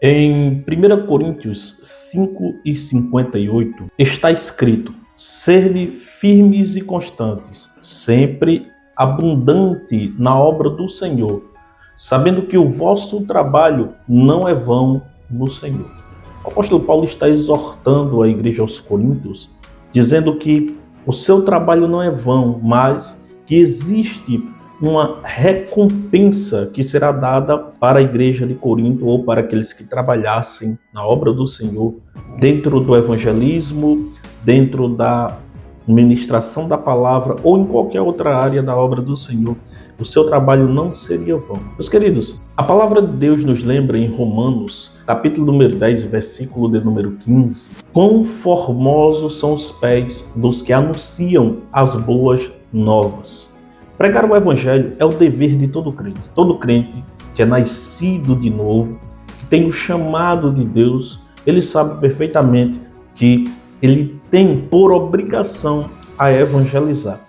Em 1 Coríntios 5:58 está escrito: sede firmes e constantes, sempre abundante na obra do Senhor, sabendo que o vosso trabalho não é vão no Senhor. O apóstolo Paulo está exortando a igreja aos Coríntios, dizendo que o seu trabalho não é vão, mas que existe uma recompensa que será dada para a igreja de Corinto ou para aqueles que trabalhassem na obra do Senhor, dentro do evangelismo, dentro da ministração da palavra ou em qualquer outra área da obra do Senhor. O seu trabalho não seria vão. Meus queridos, a palavra de Deus nos lembra em Romanos, capítulo número 10, versículo de número 15, quão formosos são os pés dos que anunciam as boas novas. Pregar o evangelho é o dever de todo crente. Todo crente que é nascido de novo, que tem o chamado de Deus, ele sabe perfeitamente que ele tem por obrigação a evangelizar.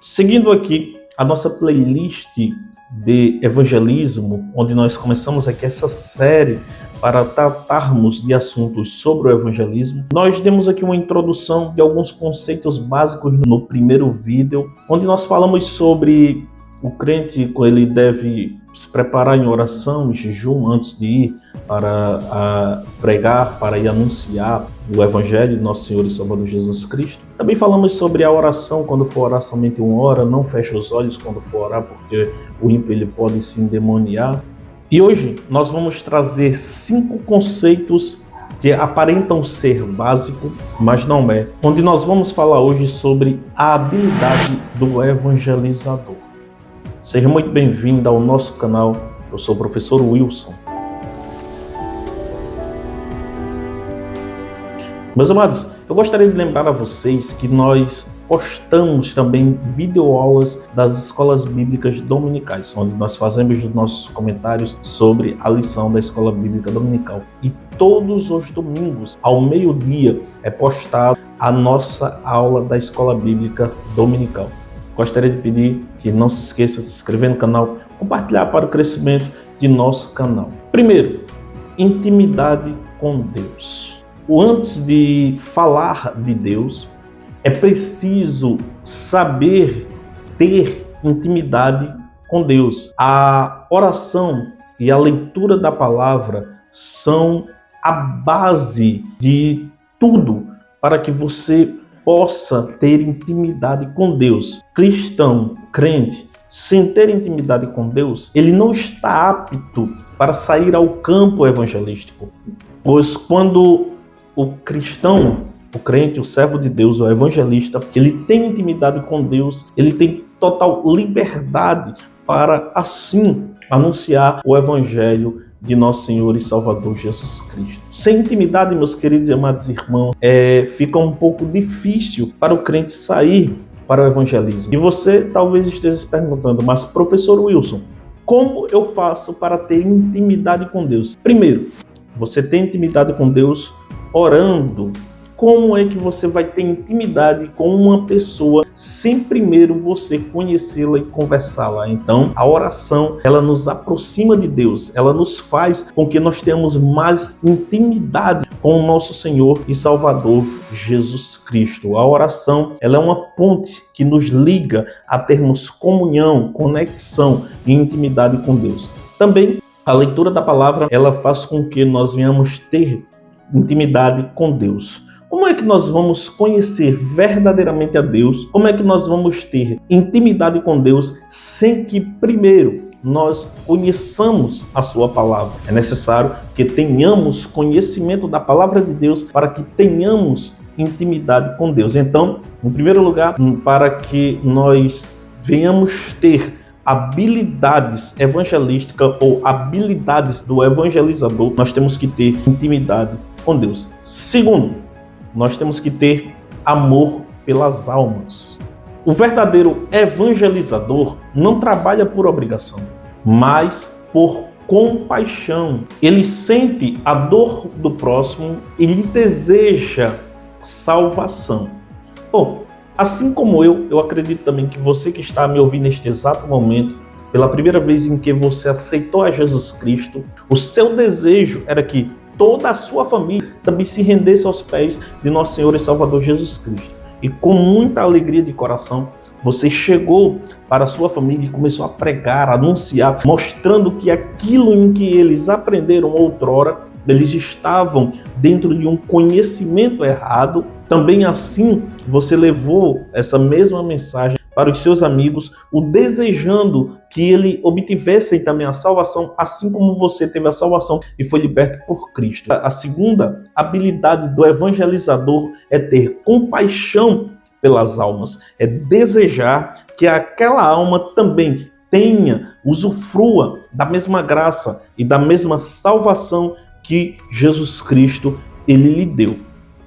Seguindo aqui a nossa playlist de evangelismo, onde nós começamos aqui essa série para tratarmos de assuntos sobre o evangelismo, nós demos aqui uma introdução de alguns conceitos básicos no primeiro vídeo, onde nós falamos sobre o crente, ele deve se preparar em oração, em jejum, antes de ir para pregar, para ir anunciar o Evangelho de Nosso Senhor e Salvador Jesus Cristo. Também falamos sobre a oração, quando for orar somente uma hora, não feche os olhos quando for orar, porque o ímpio ele pode se endemoniar. E hoje nós vamos trazer 5 conceitos que aparentam ser básico, mas não é, onde nós vamos falar hoje sobre a habilidade do evangelizador. Seja muito bem-vindo ao nosso canal, eu sou o professor Wilson. Meus amados, eu gostaria de lembrar a vocês que nós postamos também videoaulas das escolas bíblicas dominicais, onde nós fazemos os nossos comentários sobre a lição da escola bíblica dominical. E todos os domingos, ao meio-dia, é postada a nossa aula da escola bíblica dominical. Gostaria de pedir que não se esqueça de se inscrever no canal, compartilhar para o crescimento de nosso canal. Primeiro, intimidade com Deus. Antes de falar de Deus, é preciso saber ter intimidade com Deus. A oração e a leitura da palavra são a base de tudo para que você possa ter intimidade com Deus. Cristão, crente, sem ter intimidade com Deus, ele não está apto para sair ao campo evangelístico. Pois quando o cristão, o crente, o servo de Deus, o evangelista, ele tem intimidade com Deus, ele tem total liberdade para, assim, anunciar o evangelho de nosso Senhor e Salvador Jesus Cristo. Sem intimidade, meus queridos e amados irmãos, fica um pouco difícil para o crente sair para o evangelismo. E você talvez esteja se perguntando, mas professor Wilson, como eu faço para ter intimidade com Deus? Primeiro, você tem intimidade com Deus orando. Como é que você vai ter intimidade com uma pessoa sem primeiro você conhecê-la e conversá-la? Então, a oração, ela nos aproxima de Deus, ela nos faz com que nós tenhamos mais intimidade com o nosso Senhor e Salvador Jesus Cristo. A oração, ela é uma ponte que nos liga a termos comunhão, conexão e intimidade com Deus. Também, a leitura da palavra, ela faz com que nós venhamos ter intimidade com Deus. Como é que nós vamos conhecer verdadeiramente a Deus? Como é que nós vamos ter intimidade com Deus sem que primeiro nós conheçamos a sua palavra? É necessário que tenhamos conhecimento da palavra de Deus para que tenhamos intimidade com Deus. Então, em primeiro lugar, para que nós venhamos ter habilidades evangelísticas ou habilidades do evangelizador, nós temos que ter intimidade com Deus. Segundo, nós temos que ter amor pelas almas. O verdadeiro evangelizador não trabalha por obrigação, mas por compaixão. Ele sente a dor do próximo e lhe deseja salvação. Bom, assim como eu acredito também que você que está me ouvindo neste exato momento, pela primeira vez em que você aceitou a Jesus Cristo, o seu desejo era que toda a sua família também se rendesse aos pés de nosso Senhor e Salvador Jesus Cristo. E com muita alegria de coração, você chegou para a sua família e começou a pregar, a anunciar, mostrando que aquilo em que eles aprenderam outrora, eles estavam dentro de um conhecimento errado. Também assim, você levou essa mesma mensagem para os seus amigos, o desejando que ele obtivessem também a salvação, assim como você teve a salvação e foi liberto por Cristo. A segunda habilidade do evangelizador é ter compaixão pelas almas, é desejar que aquela alma também tenha, usufrua da mesma graça e da mesma salvação que Jesus Cristo ele lhe deu.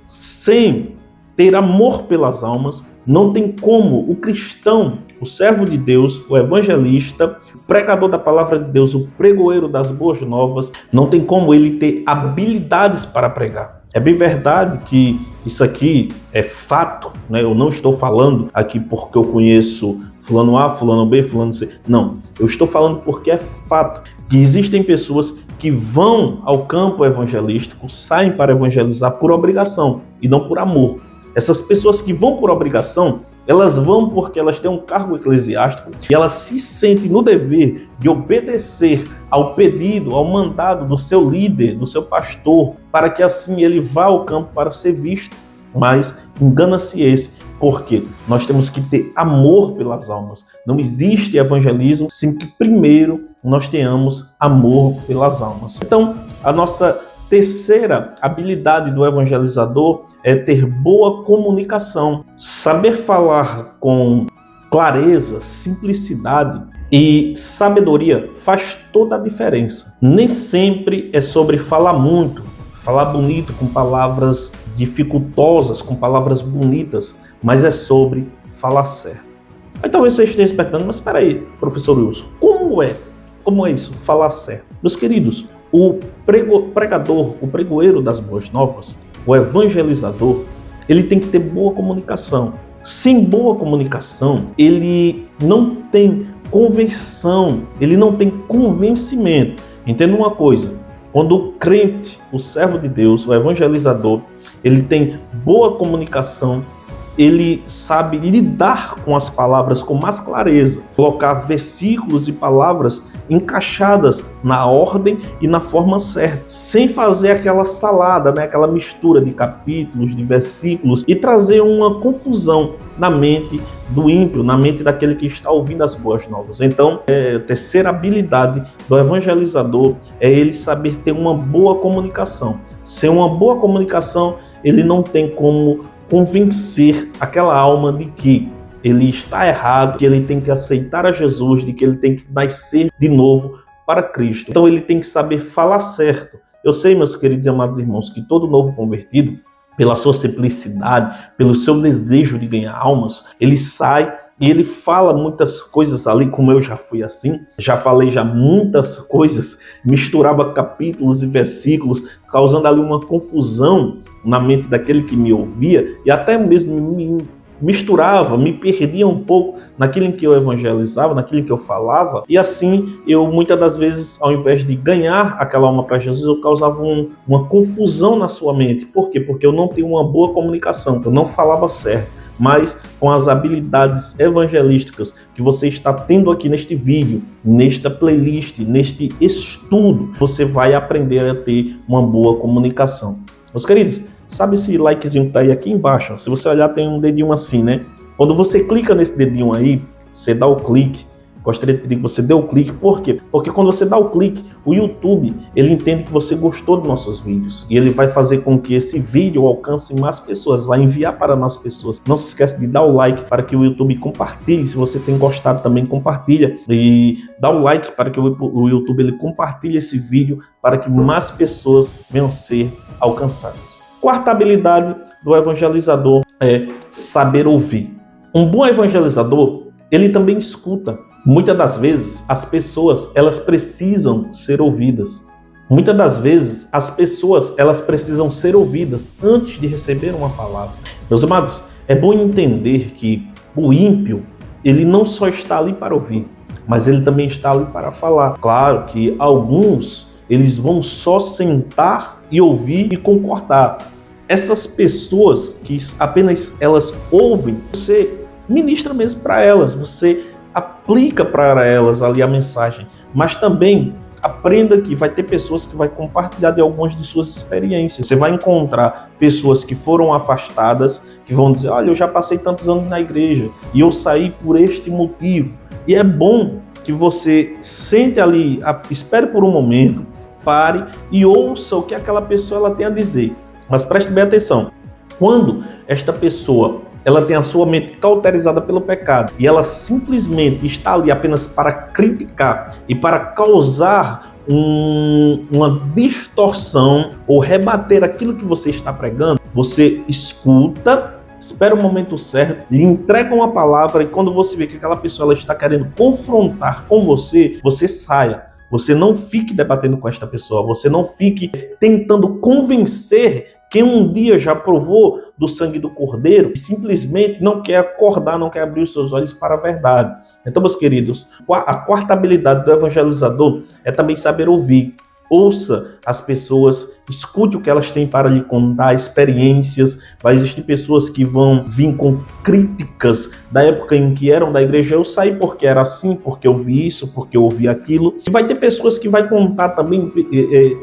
Sem ter amor pelas almas, não tem como o cristão, o servo de Deus, o evangelista, o pregador da palavra de Deus, o pregoeiro das boas novas, não tem como ele ter habilidades para pregar. É bem verdade que isso aqui é fato, né? Eu não estou falando aqui porque eu conheço fulano A, fulano B, fulano C. Não, eu estou falando porque é fato que existem pessoas que vão ao campo evangelístico, saem para evangelizar por obrigação e não por amor. Essas pessoas que vão por obrigação, elas vão porque elas têm um cargo eclesiástico e elas se sentem no dever de obedecer ao pedido, ao mandado do seu líder, do seu pastor, para que assim ele vá ao campo para ser visto. Mas engana-se esse, porque nós temos que ter amor pelas almas. Não existe evangelismo sem que primeiro nós tenhamos amor pelas almas. Então, a nossa terceira habilidade do evangelizador é ter boa comunicação. Saber falar com clareza, simplicidade e sabedoria faz toda a diferença. Nem sempre é sobre falar muito, falar bonito com palavras dificultosas, com palavras bonitas, mas é sobre falar certo. Aí talvez você esteja perguntando, mas espera aí, professor Wilson, como é isso, falar certo? Meus queridos, o pregador, o pregoeiro das boas novas, o evangelizador, ele tem que ter boa comunicação. Sem boa comunicação, ele não tem conversão, ele não tem convencimento. Entenda uma coisa, quando o crente, o servo de Deus, o evangelizador, ele tem boa comunicação, ele sabe lidar com as palavras com mais clareza, colocar versículos e palavras encaixadas na ordem e na forma certa, sem fazer aquela salada, né? Aquela mistura de capítulos, de versículos e trazer uma confusão na mente do ímpio, na mente daquele que está ouvindo as boas novas. Então, a terceira habilidade do evangelizador é ele saber ter uma boa comunicação. Sem uma boa comunicação, ele não tem como convencer aquela alma de que ele está errado, que ele tem que aceitar a Jesus, de que ele tem que nascer de novo para Cristo. Então ele tem que saber falar certo. Eu sei, meus queridos e amados irmãos, que todo novo convertido, pela sua simplicidade, pelo seu desejo de ganhar almas, ele sai e ele fala muitas coisas ali, como eu já fui assim, já falei muitas coisas, misturava capítulos e versículos, causando ali uma confusão na mente daquele que me ouvia e até mesmo me misturava, me perdia um pouco naquilo em que eu evangelizava, naquilo em que eu falava, e assim eu muitas das vezes, ao invés de ganhar aquela alma para Jesus, eu causava uma confusão na sua mente. Por quê? Porque eu não tenho uma boa comunicação, eu não falava certo. Mas com as habilidades evangelísticas que você está tendo aqui neste vídeo, nesta playlist, neste estudo, você vai aprender a ter uma boa comunicação. Meus queridos, sabe esse likezinho que tá aí aqui embaixo? Se você olhar, tem um dedinho assim, né? Quando você clica nesse dedinho aí, você dá o clique. Gostaria de pedir que você dê o clique. Por quê? Porque quando você dá o clique, o YouTube, ele entende que você gostou dos nossos vídeos. E ele vai fazer com que esse vídeo alcance mais pessoas, vai enviar para mais pessoas. Não se esqueça de dar o like para que o YouTube compartilhe. Se você tem gostado também, compartilha. E dá o like para que o YouTube ele compartilhe esse vídeo para que mais pessoas venham ser alcançadas. Quarta habilidade do evangelizador é saber ouvir. Um bom evangelizador, ele também escuta. Muitas das vezes, as pessoas, elas precisam ser ouvidas. Muitas das vezes, as pessoas, elas precisam ser ouvidas antes de receber uma palavra. Meus amados, é bom entender que o ímpio, ele não só está ali para ouvir. mas ele também está ali para falar. Claro que alguns, eles vão só sentar e ouvir e concordar. Essas pessoas que apenas elas ouvem, você ministra mesmo para elas, você aplica para elas ali a mensagem, mas também aprenda que vai ter pessoas que vai compartilhar de algumas de suas experiências. Você vai encontrar pessoas que foram afastadas, que vão dizer, olha, eu já passei tantos anos na igreja e eu saí por este motivo. E é bom que você sente ali, espere por um momento, pare e ouça o que aquela pessoa ela tem a dizer. Mas preste bem atenção, quando esta pessoa ela tem a sua mente cauterizada pelo pecado e ela simplesmente está ali apenas para criticar e para causar uma distorção ou rebater aquilo que você está pregando, você escuta, espera o momento certo, lhe entrega uma palavra e quando você vê que aquela pessoa ela está querendo confrontar com você, você saia. Você não fique debatendo com esta pessoa, você não fique tentando convencer quem um dia já provou do sangue do Cordeiro e simplesmente não quer acordar, não quer abrir os seus olhos para a verdade. Então, meus queridos, a quarta habilidade do evangelizador é também saber ouvir. Ouça as pessoas, escute o que elas têm para lhe contar, experiências. Vai existir pessoas que vão vir com críticas da época em que eram da igreja. Eu saí porque era assim, porque eu vi isso, porque eu ouvi aquilo. E vai ter pessoas que vai contar também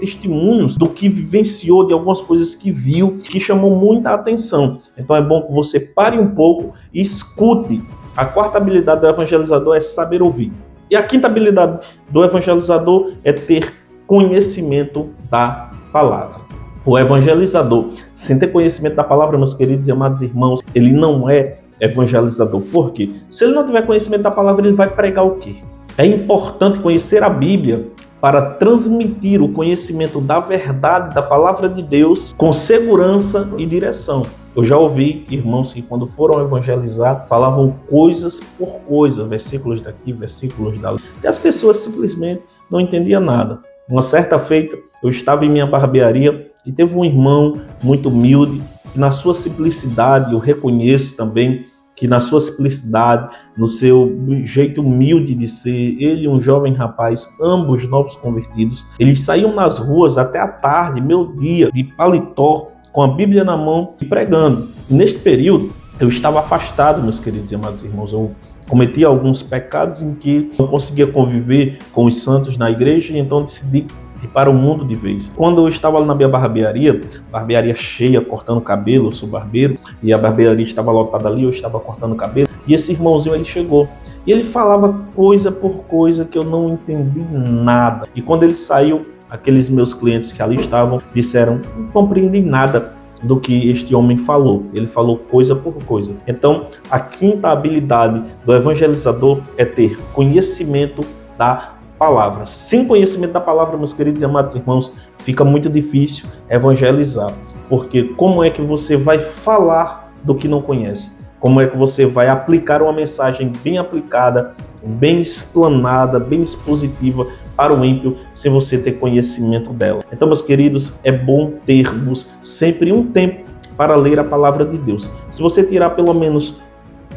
testemunhos do que vivenciou, de algumas coisas que viu, que chamou muita atenção. Então é bom que você pare um pouco e escute. A quarta habilidade do evangelizador é saber ouvir. E a quinta habilidade do evangelizador é ter conhecimento da palavra. O evangelizador, sem ter conhecimento da palavra, meus queridos e amados irmãos, ele não é evangelizador. Por quê? Se ele não tiver conhecimento da palavra, ele vai pregar o quê? É importante conhecer a Bíblia para transmitir o conhecimento da verdade, da palavra de Deus, com segurança e direção. Eu já ouvi irmãos que quando foram evangelizar, falavam coisas por coisa, versículos daqui, versículos dali. E as pessoas simplesmente não entendiam nada. Uma certa feita, eu estava em minha barbearia e teve um irmão muito humilde, que na sua simplicidade, eu reconheço também, que na sua simplicidade, no seu jeito humilde de ser, ele e um jovem rapaz, ambos novos convertidos, eles saíam nas ruas até a tarde, meio-dia, de paletó, com a Bíblia na mão e pregando. E neste período, eu estava afastado, meus queridos e amados irmãos, eu cometi alguns pecados em que não conseguia conviver com os santos na igreja e então decidi ir para o mundo de vez. Quando eu estava ali na minha barbearia cheia, cortando cabelo, eu sou barbeiro, e a barbearia estava lotada ali, eu estava cortando cabelo, e esse irmãozinho ele chegou. E ele falava coisa por coisa que eu não entendi nada. E quando ele saiu, aqueles meus clientes que ali estavam disseram, não compreendi nada do que este homem falou. Ele falou coisa por coisa. Então, a quinta habilidade do evangelizador é ter conhecimento da palavra. Sem conhecimento da palavra, meus queridos e amados irmãos, fica muito difícil evangelizar. Porque como é que você vai falar do que não conhece? Como é que você vai aplicar uma mensagem bem aplicada, bem explanada, bem expositiva para o ímpio, sem você ter conhecimento dela? Então, meus queridos, é bom termos sempre um tempo para ler a palavra de Deus. Se você tirar pelo menos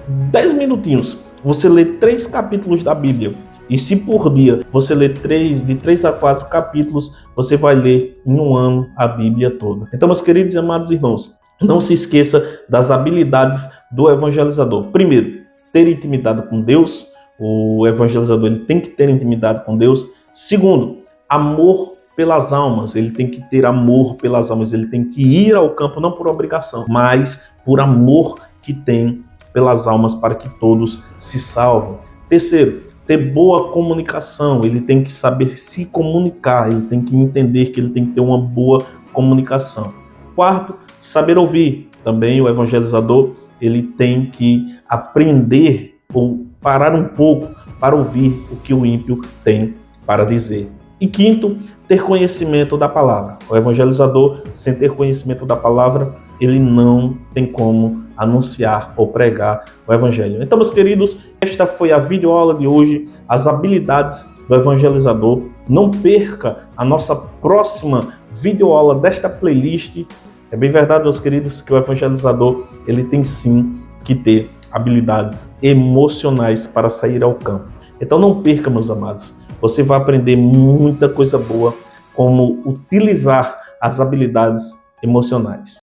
10 minutinhos, você lê 3 capítulos da Bíblia, e se por dia você lê de 3 a 4 capítulos, você vai ler em um ano a Bíblia toda. Então, meus queridos e amados irmãos, não se esqueça das habilidades do evangelizador. Primeiro, ter intimidade com Deus. O evangelizador ele tem que ter intimidade com Deus. Segundo, amor pelas almas. Ele tem que ter amor pelas almas. Ele tem que ir ao campo não por obrigação, mas por amor que tem pelas almas para que todos se salvem. Terceiro, ter boa comunicação. Ele tem que saber se comunicar. Ele tem que entender que ele tem que ter uma boa comunicação. Quarto, saber ouvir. Também o evangelizador ele tem que aprender ou parar um pouco para ouvir o que o ímpio tem para dizer. E quinto, ter conhecimento da palavra. O evangelizador, sem ter conhecimento da palavra, ele não tem como anunciar ou pregar o evangelho. Então, meus queridos, esta foi a videoaula de hoje, as habilidades do evangelizador. Não perca a nossa próxima videoaula desta playlist. É bem verdade, meus queridos, que o evangelizador, ele tem sim que ter habilidades emocionais para sair ao campo. Então não perca, meus amados. Você vai aprender muita coisa boa, como utilizar as habilidades emocionais.